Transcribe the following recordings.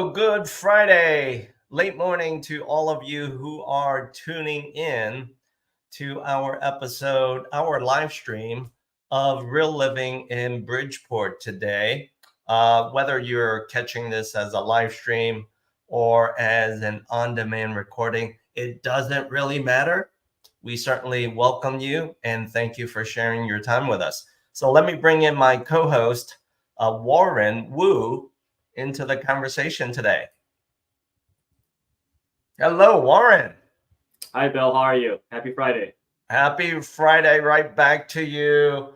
Good Friday, late morning to all of you who are tuning in to our episode, our live stream of Real Living in Bridgeport today. Whether you're catching this as a live stream or as an on-demand recording, it doesn't really matter. We certainly welcome you and thank you for sharing your time with us. So let me bring in my co-host, Warren Wu, into the conversation today. Hello, Warren. Hi, Bill. How are you? Happy Friday. Happy Friday, right back to you.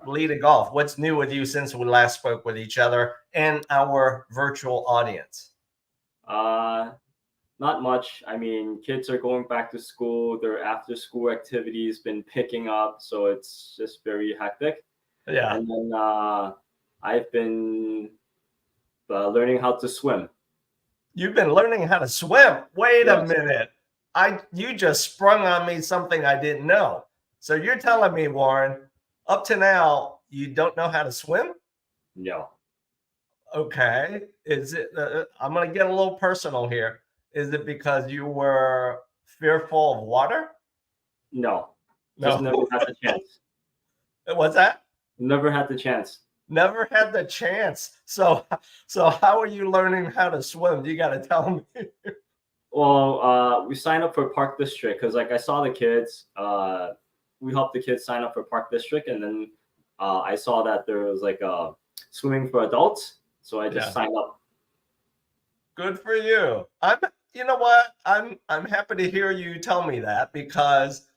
Leading off, what's new with you since we last spoke with each other and our virtual audience? Not much. I mean, kids are going back to school. Their after-school activities been picking up, so it's just very hectic. Yeah. And then I've been learning how to swim. You've been learning how to swim? Wait Yes. a minute. You just sprung on me something I didn't know. So you're telling me, Warren, up to now, you don't know how to swim? No. Okay. Is it, I'm going to get a little personal here. Is it because you were fearful of water? No. No. Just never had the chance. What's that? Never had the chance. Never had the chance. So how are you learning how to swim? You got to tell me. Well, we signed up for Park District because, like, I saw the kids. We helped the kids sign up for Park District, and then I saw that there was like swimming for adults, so I just signed up. Good for you. You know what? I'm happy to hear you tell me that because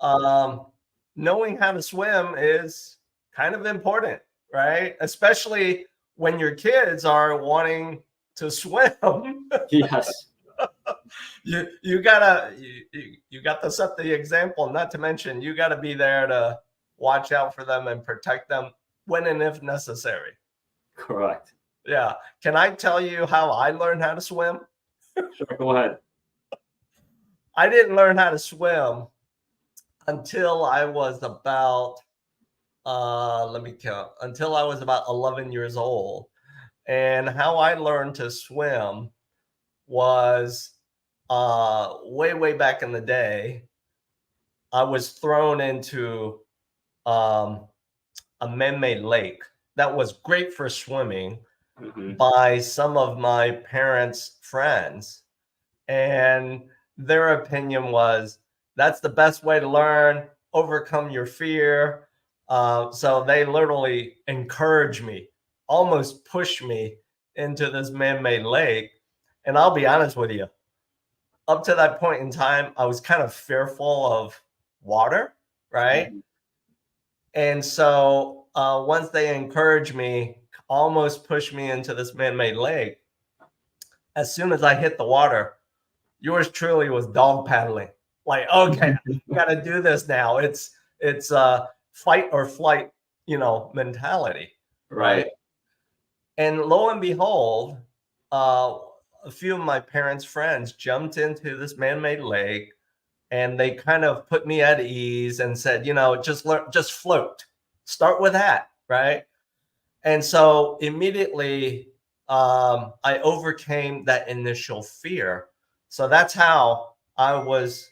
knowing how to swim is kind of important, right? Especially when your kids are wanting to swim. Yes. You got to set the example, not to mention you got to be there to watch out for them and protect them when and if necessary. Correct. Yeah. Can I tell you how I learned how to swim? Sure, go ahead. I didn't learn how to swim until I was about let me count, until I was about 11 years old. And how I learned to swim was way back in the day. I was thrown into a man-made lake that was great for swimming by some of my parents' friends, and their opinion was that's the best way to learn, overcome your fear. So they literally encouraged me, almost pushed me into this man-made lake. And I'll be honest with you, up to that point in time, I was kind of fearful of water, right? And so once they encouraged me, almost pushed me into this man-made lake, as soon as I hit the water, yours truly was dog paddling. Like, okay, I got to do this now. It's fight or flight, mentality, right? And lo and behold, a few of my parents' friends jumped into this man-made lake, and they kind of put me at ease and said, just float. Start with that, right? And so immediately, I overcame that initial fear. So that's how I was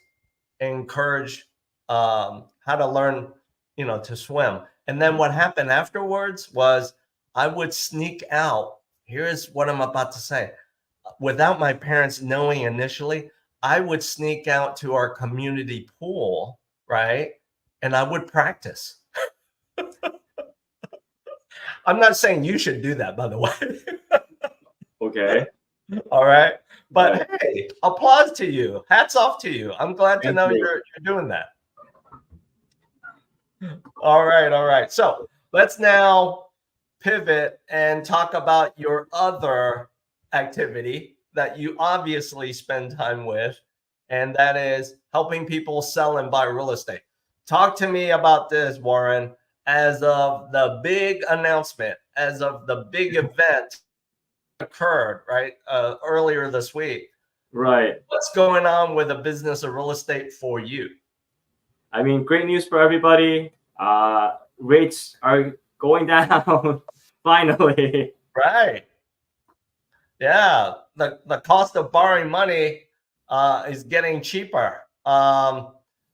encouraged how to learn, to swim. And then what happened afterwards was I would sneak out. Here's what I'm about to say. Without my parents knowing initially, I would sneak out to our community pool, right? And I would practice. I'm not saying you should do that, by the way. Okay. All right. But hey, applause to you. Hats off to you. I'm glad to know you're doing that. All right. So let's now pivot and talk about your other activity that you obviously spend time with, and that is helping people sell and buy real estate. Talk to me about this, Warren, as of the big announcement, as of the big event occurred, right, earlier this week. Right. What's going on with the business of real estate for you? I mean, great news for everybody. Rates are going down finally. Right. Yeah. The cost of borrowing money is getting cheaper. I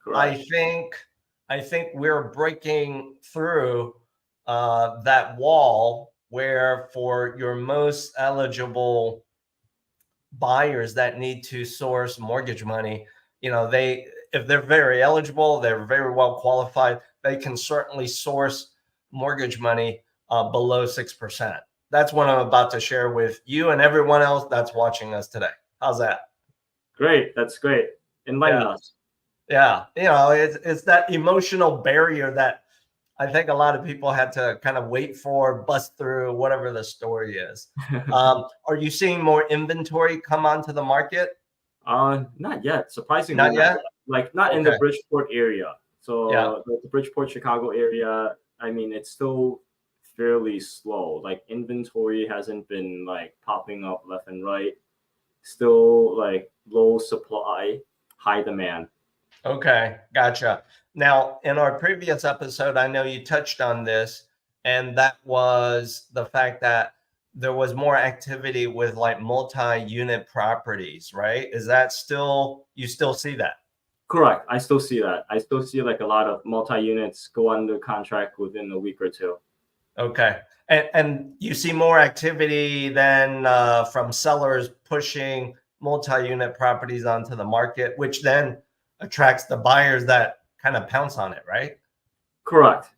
Correct. think we're breaking through that wall where for your most eligible buyers that need to source mortgage money, if they're very eligible, they're very well qualified, they can certainly source mortgage money below 6%. That's what I'm about to share with you and everyone else that's watching us today. How's that? Great. That's great. Enlighten Yeah. us. Yeah. It's that emotional barrier that I think a lot of people had to kind of wait for, bust through, whatever the story is. Are you seeing more inventory come onto the market? Not yet. Surprisingly, Not not yet. yet. Like not in the Okay. Bridgeport area. Yeah. So the Bridgeport, Chicago area, I mean, it's still fairly slow. Like inventory hasn't been like popping up left and right. Still like low supply, high demand. Okay. Gotcha. Now, in our previous episode, I know you touched on this, and that was the fact that there was more activity with like multi-unit properties, right? Is that you still see that? Correct. I still see that. I still see like a lot of multi-units go under contract within a week or two. Okay. And you see more activity than from sellers pushing multi-unit properties onto the market, which then attracts the buyers that kind of pounce on it, right? Correct.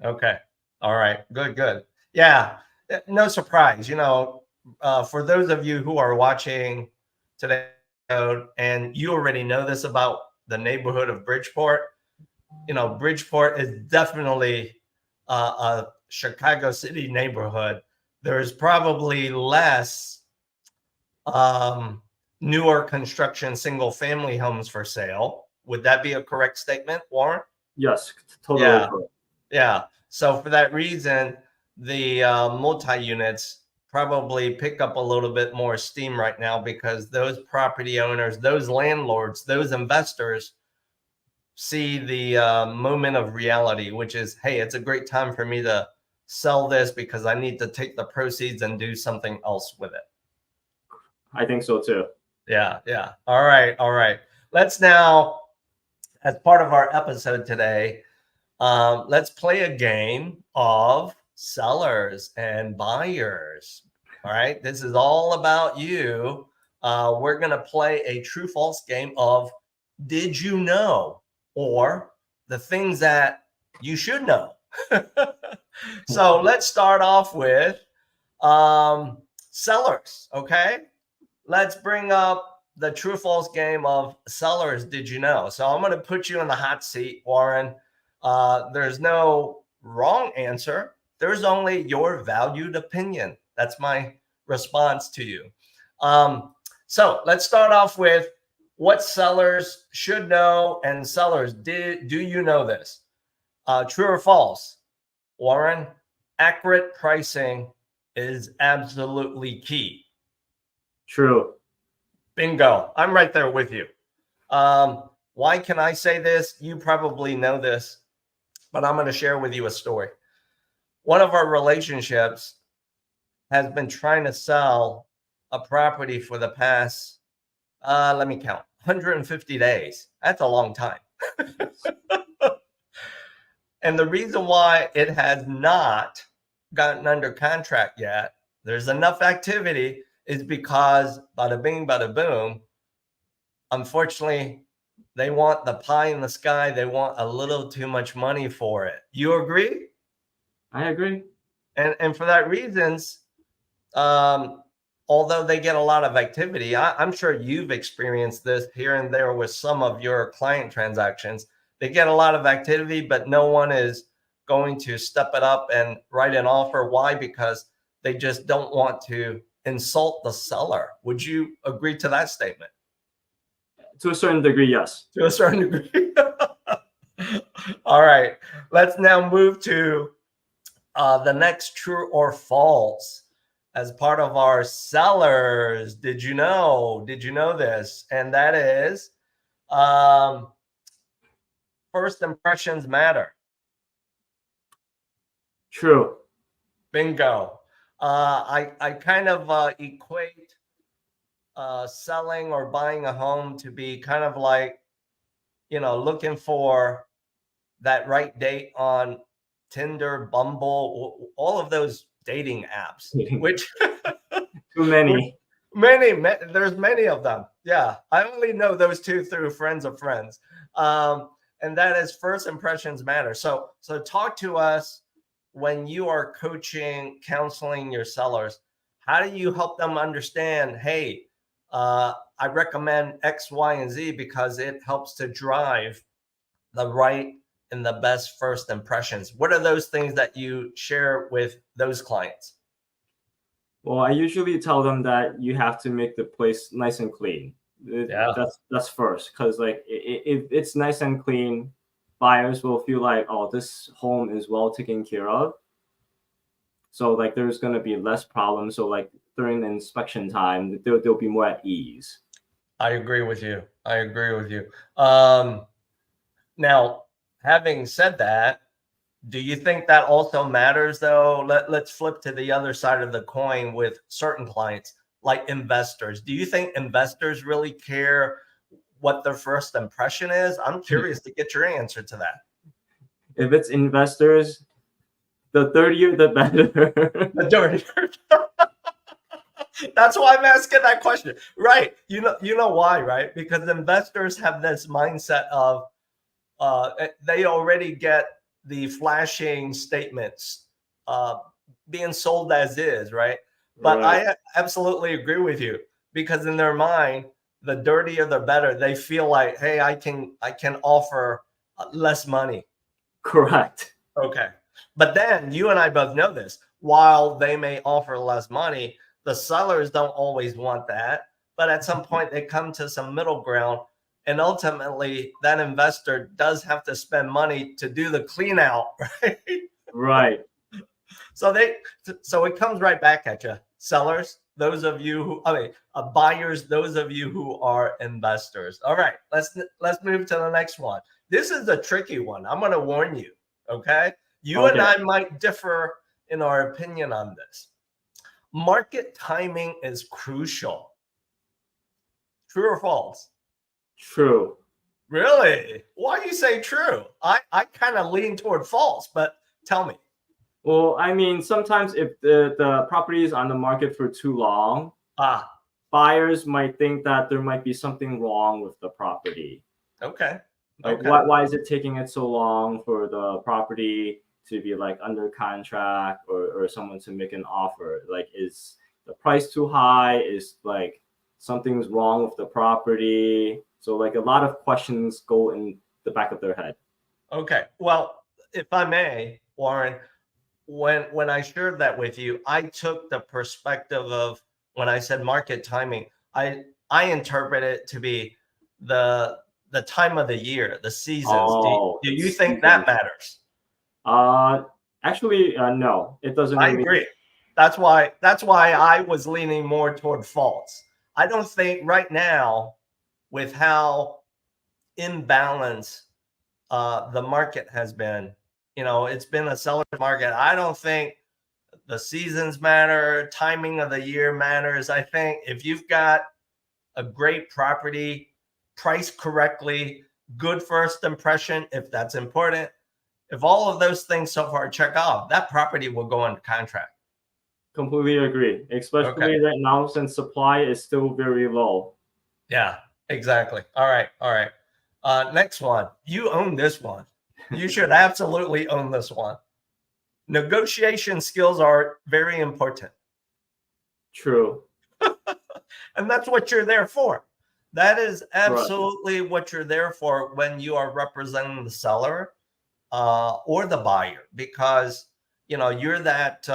Okay. All right. Good. Yeah. No surprise. For those of you who are watching today, and you already know this about the neighborhood of Bridgeport, Bridgeport is definitely a Chicago City neighborhood. There's probably less newer construction single family homes for sale. Would that be a correct statement, Warren? Yes, totally Yeah. correct. Yeah. So for that reason, the multi-units probably pick up a little bit more steam right now because those property owners, those landlords, those investors see the moment of reality, which is, hey, it's a great time for me to sell this because I need to take the proceeds and do something else with it. I think so too. Yeah. All right. Let's now, as part of our episode today, let's play a game of sellers and buyers. All right. This is all about you. We're going to play a true false game of did you know, or the things that you should know. So let's start off with sellers. Okay. Let's bring up the true false game of sellers. Did you know? So I'm going to put you in the hot seat, Warren. There's no wrong answer. There's only your valued opinion. That's my response to you. So let's start off with what sellers should know, and sellers, do you know this? True or false? Warren, accurate pricing is absolutely key. True. Bingo. I'm right there with you. Why can I say this? You probably know this, but I'm going to share with you a story. One of our relationships has been trying to sell a property for the past, let me count, 150 days. That's a long time. And the reason why it has not gotten under contract yet, there's enough activity, is because bada bing, bada boom, unfortunately, they want the pie in the sky. They want a little too much money for it. You agree? I agree. And for that reasons, although they get a lot of activity, I'm sure you've experienced this here and there with some of your client transactions. They get a lot of activity, but no one is going to step it up and write an offer. Why? Because they just don't want to insult the seller. Would you agree to that statement? To a certain degree, yes. To a certain degree. All right. Let's now move to the next true or false as part of our sellers. Did you know this? And that is first impressions matter. True. Bingo. I kind of equate selling or buying a home to be kind of like, looking for that right date on Tinder, Bumble, all of those dating apps, which Too many. there's many of them. Yeah, I only know those two through friends of friends. And that is first impressions matter. So talk to us when you are coaching, counseling your sellers. How do you help them understand, hey, I recommend X, Y, and Z because it helps to drive the right and the best first impressions? What are those things that you share with those clients? Well, I usually tell them that you have to make the place nice and clean. Yeah, That's first, because like if it's nice and clean, buyers will feel like, oh, this home is well taken care of. So like there's gonna be less problems. So like during the inspection time, they'll be more at ease. I agree with you. I agree with you. Now, having said that, do you think that also matters though? Let's flip to the other side of the coin with certain clients, like investors. Do you think investors really care what their first impression is? I'm curious to get your answer to that. If it's investors, the dirtier the better. The dirtier. That's why I'm asking that question. Right. You know why, right? Because investors have this mindset of they already get the flashing statements being sold as is, right? But Right. I absolutely agree with you, because in their mind, the dirtier the better. They feel like, hey, I can offer less money. Correct. Okay. But then you and I both know this. While they may offer less money, the sellers don't always want that. But at some point, they come to some middle ground. And ultimately, that investor does have to spend money to do the clean out, right? Right. So it comes right back at you. Sellers, those of you who, buyers, those of you who are investors. All right, let's move to the next one. This is a tricky one. I'm going to warn you. Okay, you and I might differ in our opinion on this. Market timing is crucial. True or false? True. Really? Why do you say true? I kind of lean toward false, but tell me. Well, I mean, sometimes if the property is on the market for too long, buyers might think that there might be something wrong with the property. Okay. Like, why is it taking it so long for the property to be like under contract or someone to make an offer? Like, is the price too high? Is like something's wrong with the property? So like a lot of questions go in the back of their head. Okay. Well, if I may, Warren, when I shared that with you, I took the perspective of, when I said market timing, I interpret it to be the time of the year, the seasons. Oh, do you think that matters? Actually, no, it doesn't. I agree. That's why I was leaning more toward false. I don't think right now, with how imbalanced the market has been, it's been a seller's market. I don't think the seasons matter, timing of the year matters. I think if you've got a great property, priced correctly, good first impression, if that's important, if all of those things so far check off, that property will go under contract. Completely agree, especially right now since supply is still very low. Yeah, exactly. All right. Next one. You own this one. You should absolutely own this one. Negotiation skills are very important. True. And that's what you're there for. That is absolutely what you're there for when you are representing the seller or the buyer, because you're that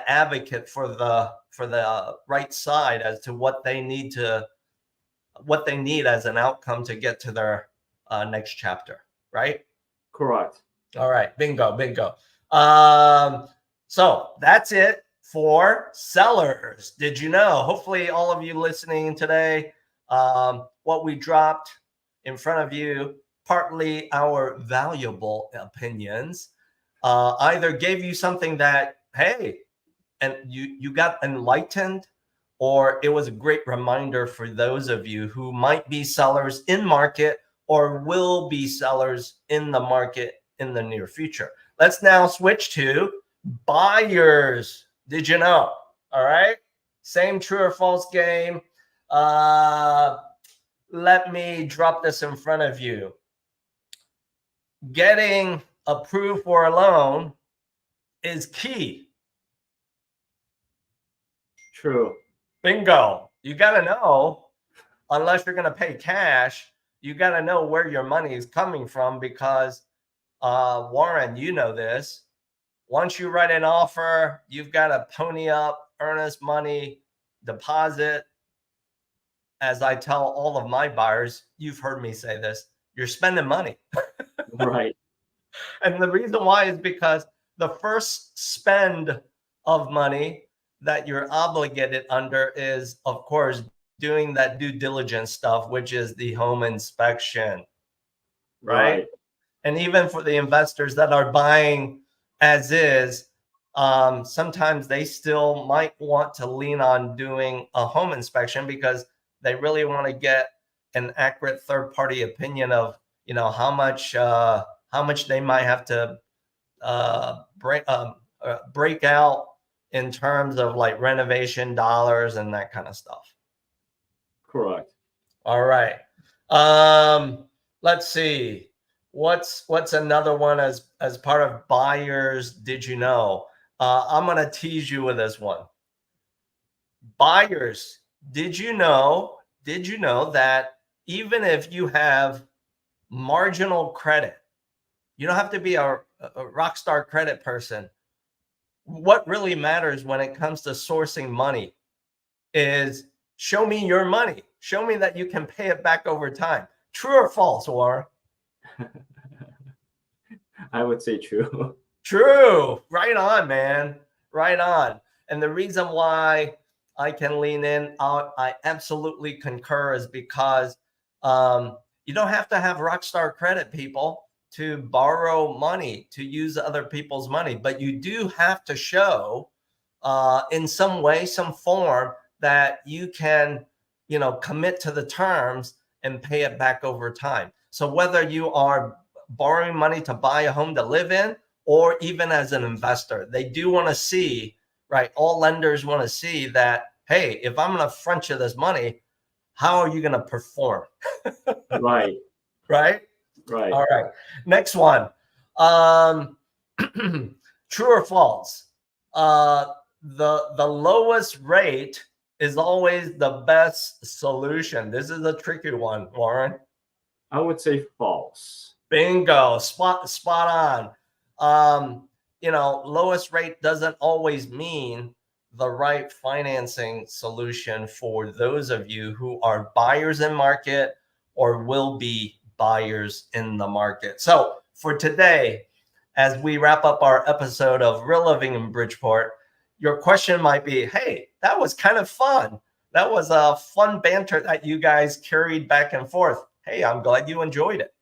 advocate for the right side as to what they need as an outcome to get to their next chapter, right? Correct. All right, bingo. So that's it for sellers. Did you know? Hopefully, all of you listening today, what we dropped in front of you, partly our valuable opinions, either gave you something that, hey, and you got enlightened, or it was a great reminder for those of you who might be sellers in market or will be sellers in the market in the near future. Let's now switch to buyers. Did you know? All right. Same true or false game. Let me drop this in front of you. Getting approved for a loan is key. True. Bingo. You got to know, unless you're going to pay cash, you got to know where your money is coming from, because Warren, you know this. Once you write an offer, you've got to pony up earnest money, deposit. As I tell all of my buyers, you've heard me say this, you're spending money. Right. And the reason why is because the first spend of money that you're obligated under is, of course, doing that due diligence stuff, which is the home inspection, right? And even for the investors that are buying as is, sometimes they still might want to lean on doing a home inspection because they really want to get an accurate third-party opinion of, you know, how much they might have to break out in terms of like renovation dollars and that kind of stuff. Correct. All right. Let's see. What's another one as part of buyers? Did you know? I'm going to tease you with this one. Buyers, did you know that even if you have marginal credit, you don't have to be a rock star credit person. What really matters when it comes to sourcing money is show me your money. Show me that you can pay it back over time. True or false, Warren? I would say true. True. Right on, man. Right on. And the reason why I can lean in, I absolutely concur, is because you don't have to have rock star credit, people, to borrow money, to use other people's money, but you do have to show in some way, some form, that you can, you know, commit to the terms and pay it back over time. So whether you are borrowing money to buy a home to live in, or even as an investor, they do want to see, right? All lenders want to see that, hey, if I'm going to front you this money, how are you going to perform? Right. Right? Right. All right. Next one. True or false? The lowest rate is always the best solution. This is a tricky one, Warren. I would say false. Bingo. Spot on. You know, lowest rate doesn't always mean the right financing solution for those of you who are buyers in market or will be buyers in the market. So for today, as we wrap up our episode of Real Living in Bridgeport, your question might be, hey, that was kind of fun. That was a fun banter that you guys carried back and forth. Hey, I'm glad you enjoyed it.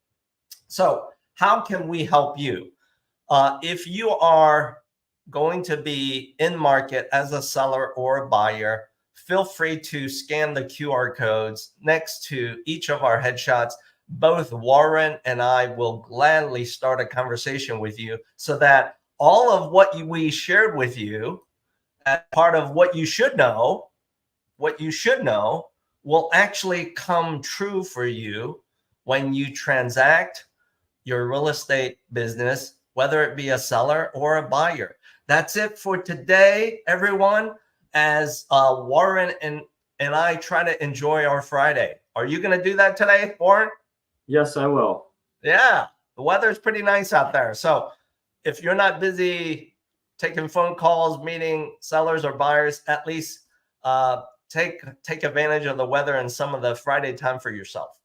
So how can we help you? If you are going to be in market as a seller or a buyer, feel free to scan the QR codes next to each of our headshots. Both Warren and I will gladly start a conversation with you so that all of what we shared with you as part of what you should know will actually come true for you when you transact your real estate business, whether it be a seller or a buyer. That's it for today, everyone, as Warren and I try to enjoy our Friday. Are you going to do that today, Warren? Yes, I will. Yeah, the weather's pretty nice out there. So if you're not busy taking phone calls, meeting sellers or buyers, at least take advantage of the weather and some of the Friday time for yourself.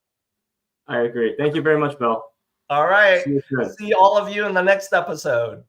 I agree. Thank you very much, Bill. All right. See you soon. See all of you in the next episode.